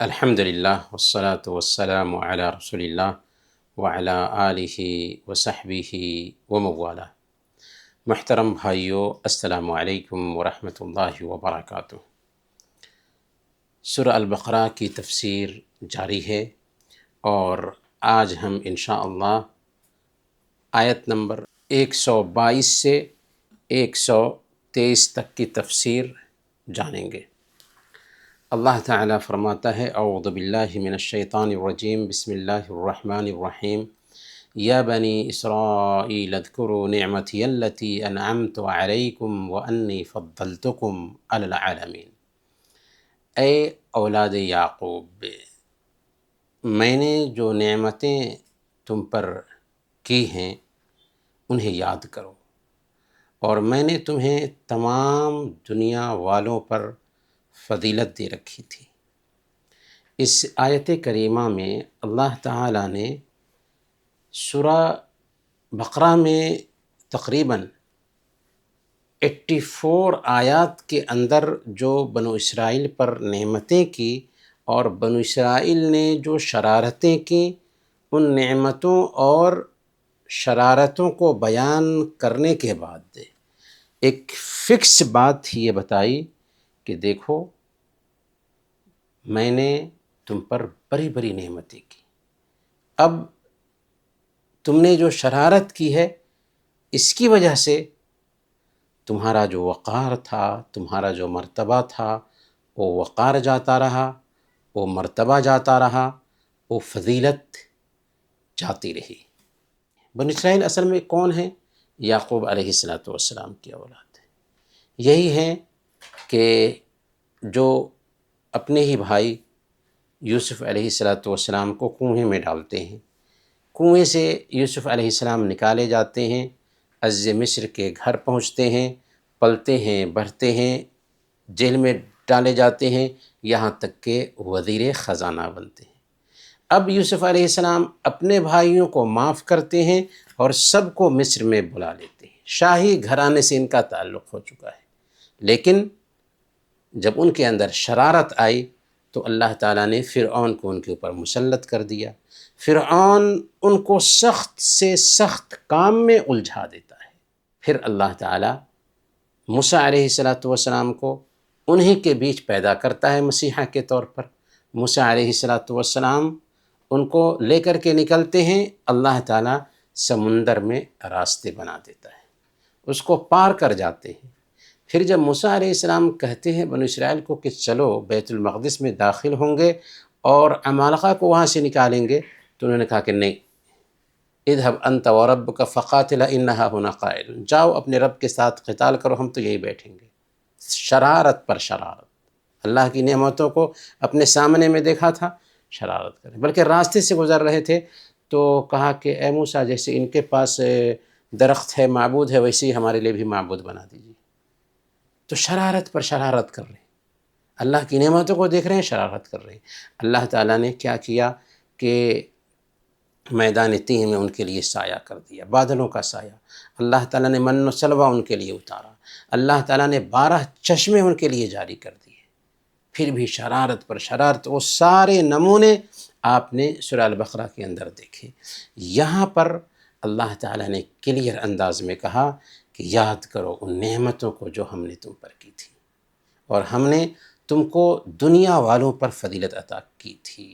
الحمد للہ والصلاة والسلام علی رسول اللہ وعلی آلہ وصحبہ وموالا۔ محترم بھائیو، السلام علیکم ورحمۃ اللہ وبرکاتہ۔ سورہ البقرہ کی تفسیر جاری ہے اور آج ہم انشاءاللہ آیت نمبر 122 سے 123 تک کی تفسیر جانیں گے۔ اللہ تعالیٰ فرماتا ہے اعوذ باللہ من الشیطان الرجیم، بسم اللہ الرحمن الرحیم۔ یا بنی اسرائیل اذکروا نعمتی التی انعمت علیکم وانی فضلتکم علی العالمین۔ اے اولاد یعقوب، میں نے جو نعمتیں تم پر کی ہیں انہیں یاد کرو، اور میں نے تمہیں تمام دنیا والوں پر فضیلت دے رکھی تھی۔ اس آیت کریمہ میں اللہ تعالیٰ نے سورہ بقرہ میں تقریباً 84 آیات کے اندر جو بنو اسرائیل پر نعمتیں کی اور بنو اسرائیل نے جو شرارتیں کی، ان نعمتوں اور شرارتوں کو بیان کرنے کے بعد ایک فکس بات یہ بتائی کہ دیکھو، میں نے تم پر بڑی بڑی نعمتیں کی، اب تم نے جو شرارت کی ہے اس کی وجہ سے تمہارا جو وقار تھا، تمہارا جو مرتبہ تھا، وہ وقار جاتا رہا، وہ مرتبہ جاتا رہا، وہ فضیلت جاتی رہی۔ بنو اسرائیل اصل میں کون ہیں؟ یعقوب علیہ السلام کی اولاد ہے۔ یہی ہیں کہ جو اپنے ہی بھائی یوسف علیہ السلام کو کنویں میں ڈالتے ہیں، کنویں سے یوسف علیہ السلام نکالے جاتے ہیں، عزیز مصر کے گھر پہنچتے ہیں، پلتے ہیں، بڑھتے ہیں، جیل میں ڈالے جاتے ہیں، یہاں تک کہ وزیر خزانہ بنتے ہیں۔ اب یوسف علیہ السلام اپنے بھائیوں کو معاف کرتے ہیں اور سب کو مصر میں بلا لیتے ہیں۔ شاہی گھرانے سے ان کا تعلق ہو چکا ہے، لیکن جب ان کے اندر شرارت آئی تو اللہ تعالیٰ نے فرعون کو ان کے اوپر مسلط کر دیا۔ فرعون ان کو سخت سے سخت کام میں الجھا دیتا ہے۔ پھر اللہ تعالیٰ موسیٰ علیہ السلام کو انہی کے بیچ پیدا کرتا ہے مسیحا کے طور پر۔ موسیٰ علیہ السلام ان کو لے کر کے نکلتے ہیں، اللہ تعالیٰ سمندر میں راستے بنا دیتا ہے، اس کو پار کر جاتے ہیں۔ پھر جب موسیٰ علیہ السلام کہتے ہیں بنو اسرائیل کو کہ چلو بیت المقدس میں داخل ہوں گے اور عمالقہ کو وہاں سے نکالیں گے، تو انہوں نے کہا کہ نہیں، اذهب انت وربک فقاتلا انہا ہنا قائل، جاؤ اپنے رب کے ساتھ قتال کرو، ہم تو یہی بیٹھیں گے۔ شرارت پر شرارت، اللہ کی نعمتوں کو اپنے سامنے میں دیکھا تھا، شرارت کریں۔ بلکہ راستے سے گزر رہے تھے تو کہا کہ اے موسیٰ، جیسے ان کے پاس درخت ہے، معبود ہے، ویسے ہی ہمارے لیے بھی معبود بنا دیجیے۔ تو شرارت پر شرارت کر رہے ہیں، اللہ کی نعمتوں کو دیکھ رہے ہیں، شرارت کر رہے ہیں۔ اللہ تعالیٰ نے کیا کیا کہ میدان تیہ میں ان کے لیے سایہ کر دیا، بادلوں کا سایہ۔ اللہ تعالیٰ نے من و سلوہ ان کے لیے اتارا۔ اللہ تعالیٰ نے 12 چشمے ان کے لیے جاری کر دیے۔ پھر بھی شرارت پر شرارت، وہ سارے نمونے آپ نے سورہ البقرہ کے اندر دیکھے۔ یہاں پر اللہ تعالیٰ نے کلیئر انداز میں کہا کہ یاد کرو ان نعمتوں کو جو ہم نے تم پر کی تھی، اور ہم نے تم کو دنیا والوں پر فضیلت عطا کی تھی۔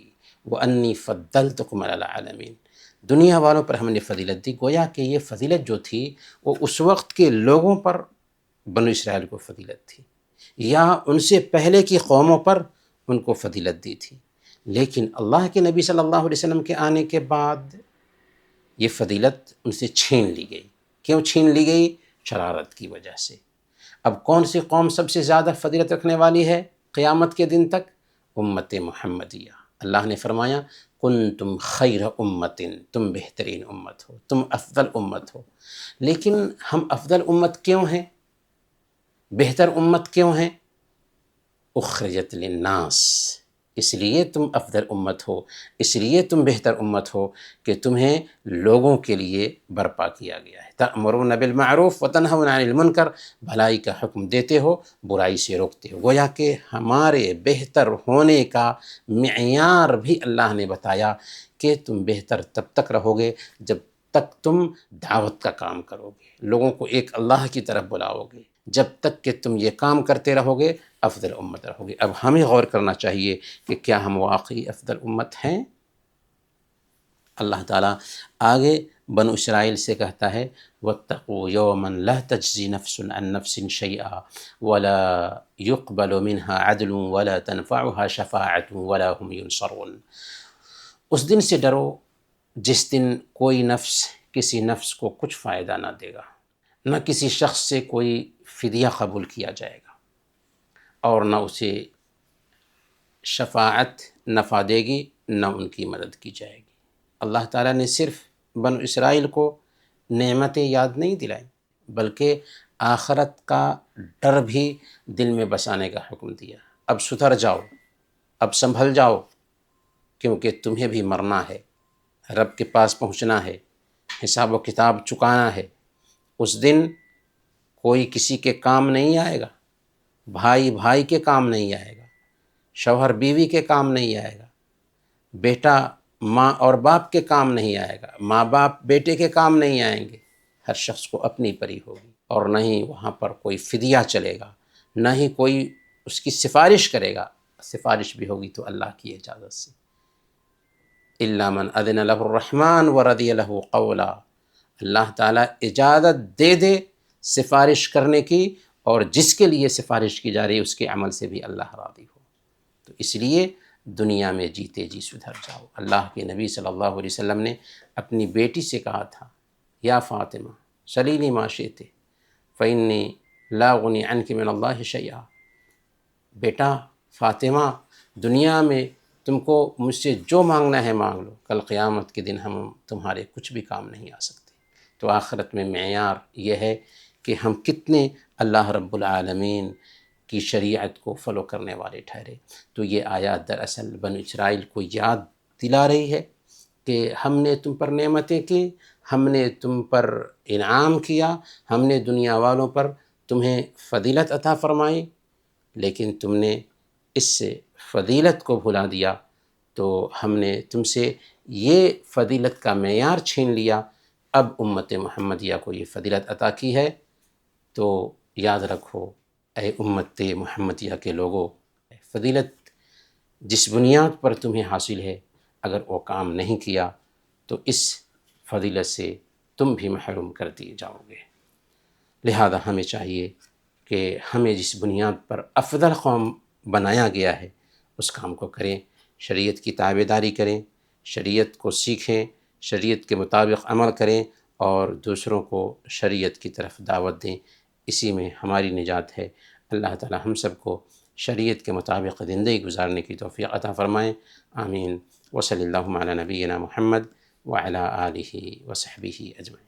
وَأَنِّي فَضَّلْتُكُمْ عَلَى الْعَالَمِينَ، دنیا والوں پر ہم نے فضیلت دی۔ گویا کہ یہ فضیلت جو تھی وہ اس وقت کے لوگوں پر بنو اسرائیل کو فضیلت تھی، یا ان سے پہلے کی قوموں پر ان کو فضیلت دی تھی، لیکن اللہ کے نبی صلی اللہ علیہ وسلم کے آنے کے بعد یہ فضیلت ان سے چھین لی گئی۔ کیوں چھین لی گئی؟ شرارت کی وجہ سے۔ اب کون سی قوم سب سے زیادہ فضیلت رکھنے والی ہے قیامت کے دن تک؟ امت محمدیہ۔ اللہ نے فرمایا کنتم خیر امت، تم بہترین امت ہو، تم افضل امت ہو۔ لیکن ہم افضل امت کیوں ہیں، بہتر امت کیوں ہیں؟ اخرجت للناس، اس لیے تم افضل امت ہو، اس لیے تم بہتر امت ہو کہ تمہیں لوگوں کے لیے برپا کیا گیا ہے۔ تأمرون بالمعروف وتنہون عن المنکر، بھلائی کا حکم دیتے ہو، برائی سے روکتے ہو۔ گویا کہ ہمارے بہتر ہونے کا معیار بھی اللہ نے بتایا کہ تم بہتر تب تک رہو گے جب تک تم دعوت کا کام کرو گے، لوگوں کو ایک اللہ کی طرف بلاؤ گے۔ جب تک کہ تم یہ کام کرتے رہو گے افضل امت رہو گے۔ اب ہمیں غور کرنا چاہیے کہ کیا ہم واقعی افضل امت ہیں؟ اللہ تعالیٰ آگے بنو اسرائیل سے کہتا ہے وَاتَّقُوا يَوْمًا لَا تَجْزِي نَفْسٌ عَن نَفْسٍ شَيْئًا وَلَا يُقْبَلُ مِنْهَا عَدْلٌ وَلَا تَنْفَعُهَا شَفَاعَةٌ وَلَا هُمْ يُنصَرُونَ۔ اس دن سے ڈرو جس دن کوئی نفس کسی نفس کو کچھ فائدہ نہ دے گا، نہ کسی شخص سے کوئی فدیہ قبول کیا جائے گا، اور نہ اسے شفاعت نفع دے گی، نہ ان کی مدد کی جائے گی۔ اللہ تعالیٰ نے صرف بنو اسرائیل کو نعمتیں یاد نہیں دلائیں، بلکہ آخرت کا ڈر بھی دل میں بسانے کا حکم دیا۔ اب سدھر جاؤ، اب سنبھل جاؤ، کیونکہ تمہیں بھی مرنا ہے، رب کے پاس پہنچنا ہے، حساب و کتاب چکانا ہے۔ اس دن کوئی کسی کے کام نہیں آئے گا، بھائی بھائی کے کام نہیں آئے گا، شوہر بیوی کے کام نہیں آئے گا، بیٹا ماں اور باپ کے کام نہیں آئے گا، ماں باپ بیٹے کے کام نہیں آئیں گے۔ ہر شخص کو اپنی پری ہوگی، اور نہ ہی وہاں پر کوئی فدیہ چلے گا، نہ ہی کوئی اس کی سفارش کرے گا۔ سفارش بھی ہوگی تو اللہ کی اجازت سے۔ إِلَّا مَنْ أَذِنَ لَهُ الرَّحْمَنُ وَرَضِيَ لَهُ قَوْلًا، اللہ تعالیٰ اجازت دے دے سفارش کرنے کی، اور جس کے لیے سفارش کی جا رہی ہے اس کے عمل سے بھی اللہ راضی ہو۔ تو اس لیے دنیا میں جیتے جی سدھر جاؤ۔ اللہ کے نبی صلی اللہ علیہ وسلم نے اپنی بیٹی سے کہا تھا یا فاطمہ سلینی ما شئت فإنی لا أغنی عنک من اللہ شیئا، بیٹا فاطمہ دنیا میں تم کو مجھ سے جو مانگنا ہے مانگ لو، کل قیامت کے دن ہم تمہارے کچھ بھی کام نہیں آ سکتے۔ تو آخرت میں معیار یہ ہے کہ ہم کتنے اللہ رب العالمین کی شریعت کو فالو کرنے والے ٹھہرے۔ تو یہ آیات دراصل بنو اسرائیل کو یاد دلا رہی ہے کہ ہم نے تم پر نعمتیں کی، ہم نے تم پر انعام کیا، ہم نے دنیا والوں پر تمہیں فضیلت عطا فرمائی، لیکن تم نے اس سے فضیلت کو بھلا دیا، تو ہم نے تم سے یہ فضیلت کا معیار چھین لیا۔ اب امت محمدیہ کو یہ فضیلت عطا کی ہے، تو یاد رکھو اے امت محمدیہ کے لوگو، فضیلت جس بنیاد پر تمہیں حاصل ہے، اگر وہ کام نہیں کیا تو اس فضیلت سے تم بھی محروم کر دیے جاؤ گے۔ لہذا ہمیں چاہیے کہ ہمیں جس بنیاد پر افضل قوم بنایا گیا ہے اس کام کو کریں، شریعت کی تابع داری کریں، شریعت کو سیکھیں، شریعت کے مطابق عمل کریں، اور دوسروں کو شریعت کی طرف دعوت دیں۔ اسی میں ہماری نجات ہے۔ اللہ تعالی ہم سب کو شریعت کے مطابق زندگی گزارنے کی توفیق عطا فرمائیں۔ آمین۔ وصلی اللہ علی نبینا محمد وعلی آلہ وصحبہ اجمعین۔